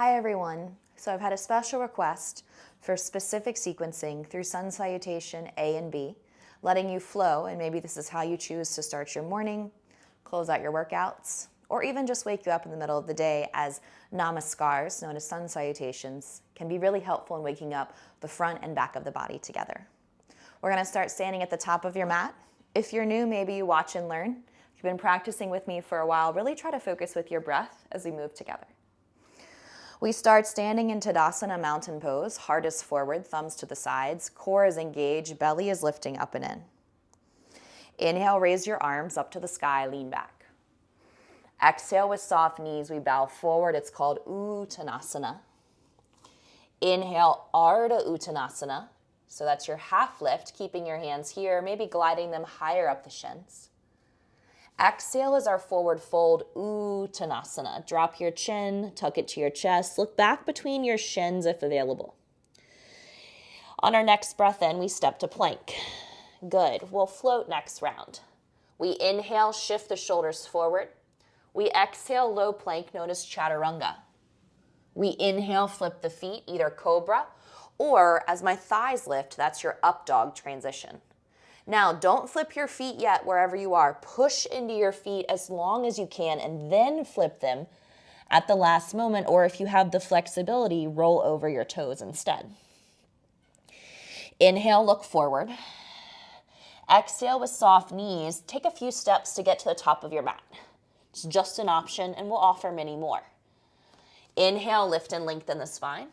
Hi everyone. So I've had a special request for specific sequencing through Sun Salutation A and B, letting you flow, and maybe this is how you choose to start your morning, close out your workouts, or even just wake you up in the middle of the day, as Namaskars, known as Sun Salutations, can be really helpful in waking up the front and back of the body together. We're going to start standing at the top of your mat. If you're new, maybe you watch and learn. If you've been practicing with me for a while, really try to focus with your breath as we move together. We start standing in Tadasana mountain pose, heart is forward, thumbs to the sides, core is engaged, belly is lifting up and in. Inhale, raise your arms up to the sky, lean back. Exhale with soft knees, we bow forward, it's called Uttanasana. Inhale, Ardha Uttanasana, so that's your half lift, keeping your hands here, maybe gliding them higher up the shins. Exhale is our forward fold, Uttanasana. Drop your chin, tuck it to your chest. Look back between your shins if available. On our next breath in, we step to plank. Good. We'll float next round. We inhale, shift the shoulders forward. We exhale, low plank, known as Chaturanga. We inhale, flip the feet, either cobra, or as my thighs lift, that's your up dog transition. Now, don't flip your feet yet wherever you are. Push into your feet as long as you can and then flip them at the last moment, or if you have the flexibility, roll over your toes instead. Inhale, look forward. Exhale with soft knees. Take a few steps to get to the top of your mat. It's just an option, and we'll offer many more. Inhale, lift and lengthen the spine.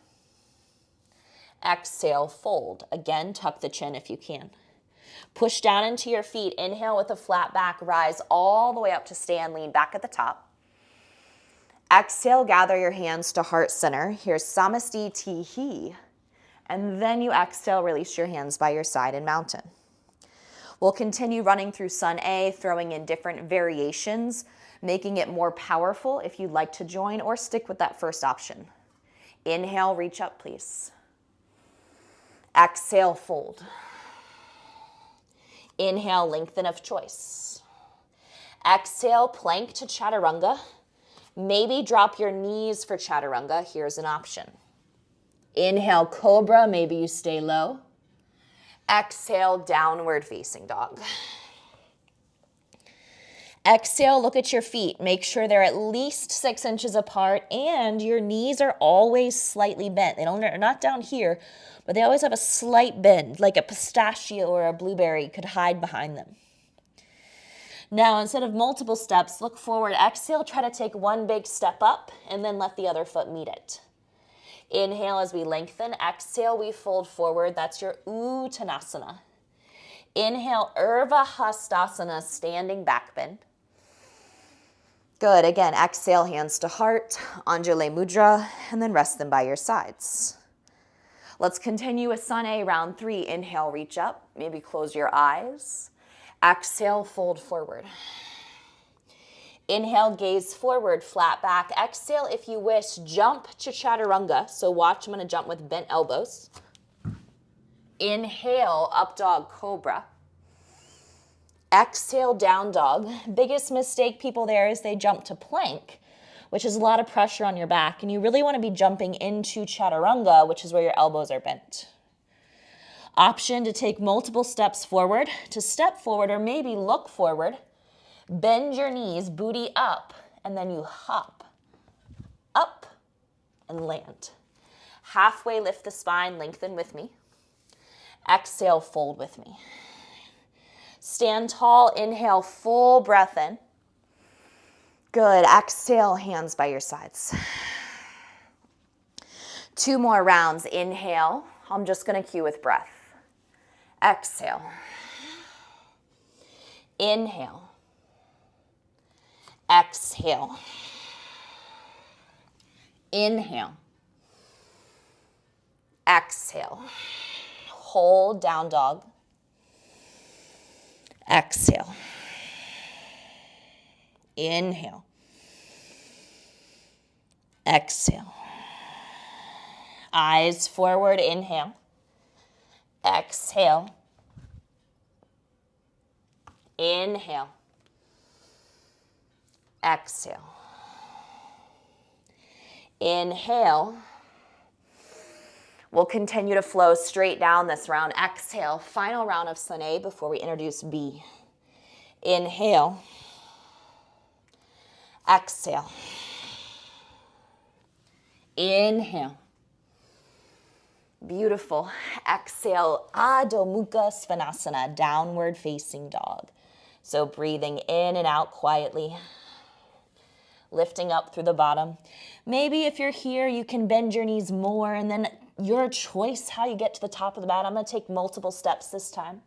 Exhale, fold. Again, tuck the chin if you can. Push down into your feet. Inhale with a flat back. Rise all the way up to stand. Lean back at the top. Exhale, gather your hands to heart center. Here's Namaste Tihi. And then you exhale, release your hands by your side in mountain. We'll continue running through Sun A, throwing in different variations, making it more powerful if you'd like to join or stick with that first option. Inhale, reach up, please. Exhale, fold. Inhale, lengthen of choice. Exhale, plank to Chaturanga. Maybe drop your knees for Chaturanga. Here's an option. Inhale, cobra. Maybe you stay low. Exhale, downward facing dog. Exhale, look at your feet. Make sure they're at least 6 inches apart and your knees are always slightly bent. They're not down here, but they always have a slight bend, like a pistachio or a blueberry could hide behind them. Now, instead of multiple steps, look forward. Exhale, try to take one big step up and then let the other foot meet it. Inhale as we lengthen. Exhale, we fold forward. That's your Uttanasana. Inhale, Urdhva Hastasana, standing back bend. Good. Again, exhale, hands to heart, Anjali Mudra, and then rest them by your sides. Let's continue with Sun A, round 3. Inhale, reach up. Maybe close your eyes. Exhale, fold forward. Inhale, gaze forward, flat back. Exhale, if you wish, jump to Chaturanga. So watch, I'm going to jump with bent elbows. Inhale, up dog, cobra. Exhale, down dog. Biggest mistake people there is they jump to plank, which is a lot of pressure on your back. And you really want to be jumping into Chaturanga, which is where your elbows are bent. Option to take multiple steps forward, to step forward or maybe look forward. Bend your knees, booty up, and then you hop up and land. Halfway lift the spine, lengthen with me. Exhale, fold with me. Stand tall, inhale, full breath in. Good, exhale, hands by your sides. 2 more rounds, inhale. I'm just gonna cue with breath. Exhale. Inhale. Exhale. Inhale. Exhale. Hold, down dog. Exhale. Inhale. Exhale. Eyes forward, inhale. Exhale. Inhale. Exhale. Inhale. We'll continue to flow straight down this round. Exhale, final round of Sun A before we introduce B. Inhale. Exhale. Inhale. Beautiful. Exhale, Adho Mukha Svanasana, downward facing dog. So breathing in and out quietly. Lifting up through the bottom. Maybe if you're here, you can bend your knees more, and then your choice how you get to the top of the mat. I'm going to take multiple steps this time.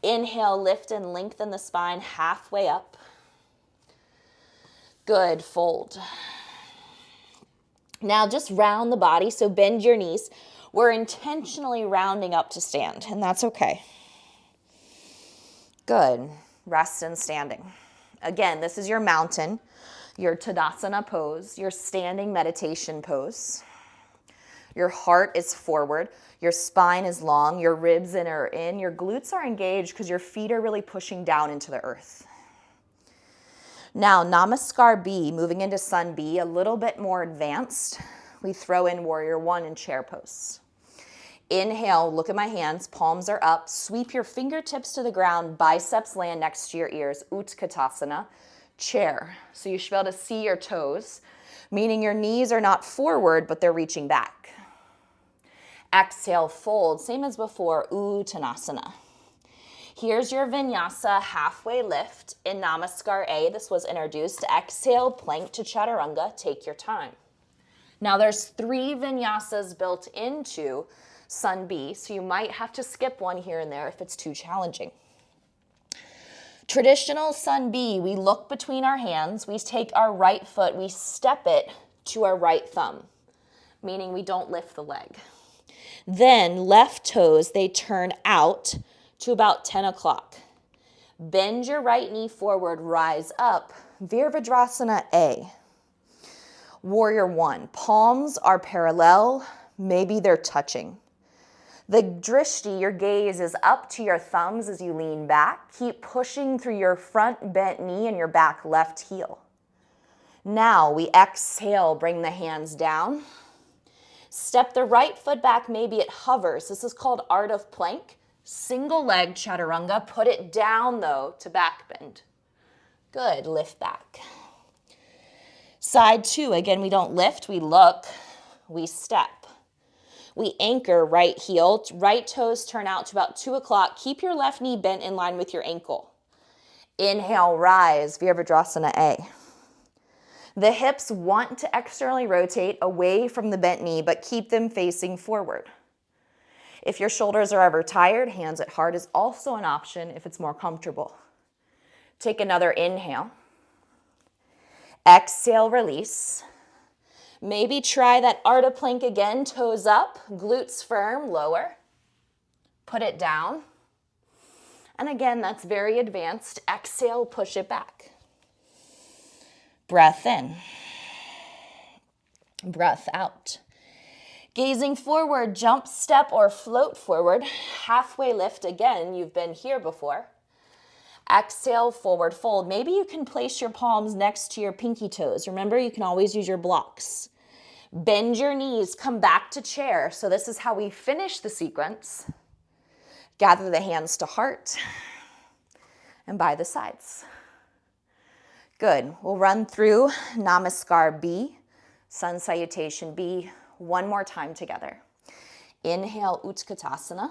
Inhale, lift and lengthen the spine halfway up. Good, fold. Now just round the body, so bend your knees. We're intentionally rounding up to stand, and that's okay. Good. Rest and standing. Again, this is your mountain, your Tadasana pose, your standing meditation pose. Your heart is forward, your spine is long, your ribs are in, your glutes are engaged because your feet are really pushing down into the earth. Now, Namaskar B, moving into Sun B, a little bit more advanced. We throw in Warrior One in chair pose. Inhale, look at my hands, palms are up, sweep your fingertips to the ground, biceps land next to your ears, Utkatasana, chair. So you should be able to see your toes, meaning your knees are not forward, but they're reaching back. Exhale, fold, same as before, Uttanasana. Here's your vinyasa, halfway lift in Namaskar A. This was introduced. Exhale, plank to Chaturanga, take your time. Now there's 3 vinyasas built into Sun B, so you might have to skip one here and there if it's too challenging. Traditional Sun B, we look between our hands, we take our right foot, we step it to our right thumb, meaning we don't lift the leg. Then left toes, they turn out to about 10 o'clock. Bend your right knee forward, rise up, Virabhadrasana A. Warrior One, palms are parallel, maybe they're touching. The drishti, your gaze, is up to your thumbs as you lean back. Keep pushing through your front bent knee and your back left heel. Now we exhale, bring the hands down. Step the right foot back, maybe it hovers. This is called Art of Plank. Single leg Chaturanga. Put it down though to back bend. Good, lift back. Side 2, again, we don't lift, we look, we step. We anchor right heel, right toes turn out to about 2 o'clock. Keep your left knee bent in line with your ankle. Inhale, rise, Virabhadrasana A. The hips want to externally rotate away from the bent knee, but keep them facing forward. If your shoulders are ever tired, hands at heart is also an option if it's more comfortable. Take another inhale. Exhale, release. Maybe try that Ardha Plank again, toes up, glutes firm, lower. Put it down. And again, that's very advanced. Exhale, push it back. Breath in. Breath out. Gazing forward, jump, step, or float forward. Halfway lift again, you've been here before. Exhale, forward fold. Maybe you can place your palms next to your pinky toes. Remember, you can always use your blocks. Bend your knees, come back to chair. So this is how we finish the sequence. Gather the hands to heart and by the sides. Good. We'll run through Namaskar B, Sun Salutation B, one more time together. Inhale, Utkatasana,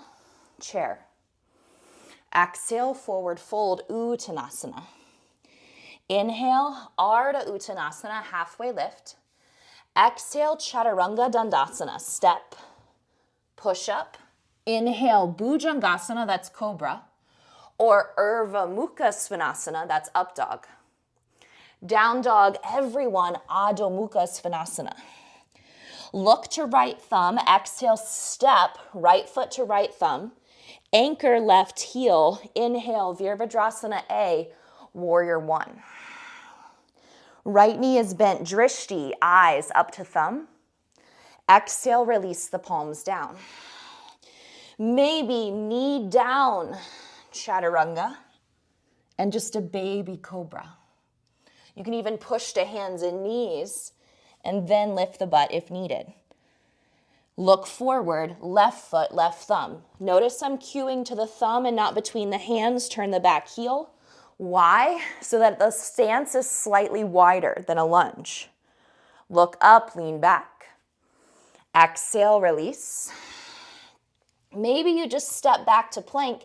chair. Exhale, forward fold, Uttanasana. Inhale, Ardha Uttanasana, halfway lift. Exhale, Chaturanga Dandasana, step, push up. Inhale, Bhujangasana, that's cobra. Or Urdhva Mukha Svanasana, that's up dog. Down dog, everyone, Adho Mukha Svanasana. Look to right thumb, exhale, step, right foot to right thumb. Anchor left heel, inhale, Virabhadrasana A, Warrior One. Right knee is bent, drishti, eyes up to thumb. Exhale, release the palms down. Maybe knee down, Chaturanga, and just a baby cobra. You can even push to hands and knees and then lift the butt if needed. Look forward, left foot, left thumb. Notice I'm cueing to the thumb and not between the hands. Turn the back heel. Why? So that the stance is slightly wider than a lunge. Look up, lean back. Exhale, release. Maybe you just step back to plank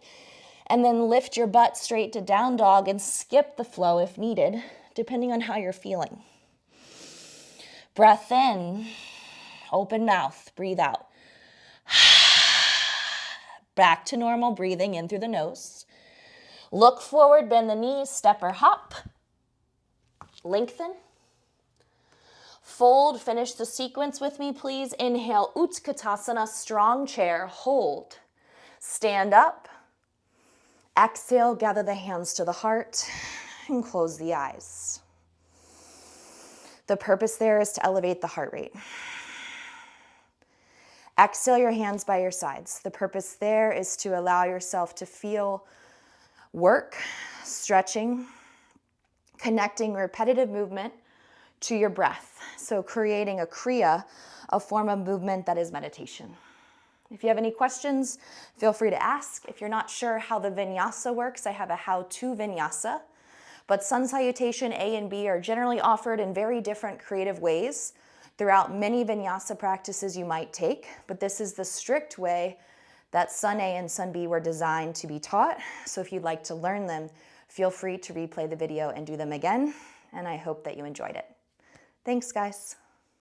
and then lift your butt straight to down dog and skip the flow if needed, depending on how you're feeling. Breath in, open mouth, breathe out. Back to normal breathing in through the nose. Look forward, bend the knees, step or hop. Lengthen. Fold, finish the sequence with me, please. Inhale, Utkatasana, strong chair, hold. Stand up. Exhale, gather the hands to the heart and close the eyes. The purpose there is to elevate the heart rate. Exhale your hands by your sides. The purpose there is to allow yourself to feel work, stretching, connecting repetitive movement to your breath. So creating a kriya, a form of movement that is meditation. If you have any questions, feel free to ask. If you're not sure how the vinyasa works, I have a how-to vinyasa. But sun salutation A and B are generally offered in very different creative ways throughout many vinyasa practices you might take. But this is the strict way that sun A and sun B were designed to be taught. So if you'd like to learn them, feel free to replay the video and do them again. And I hope that you enjoyed it. Thanks, guys.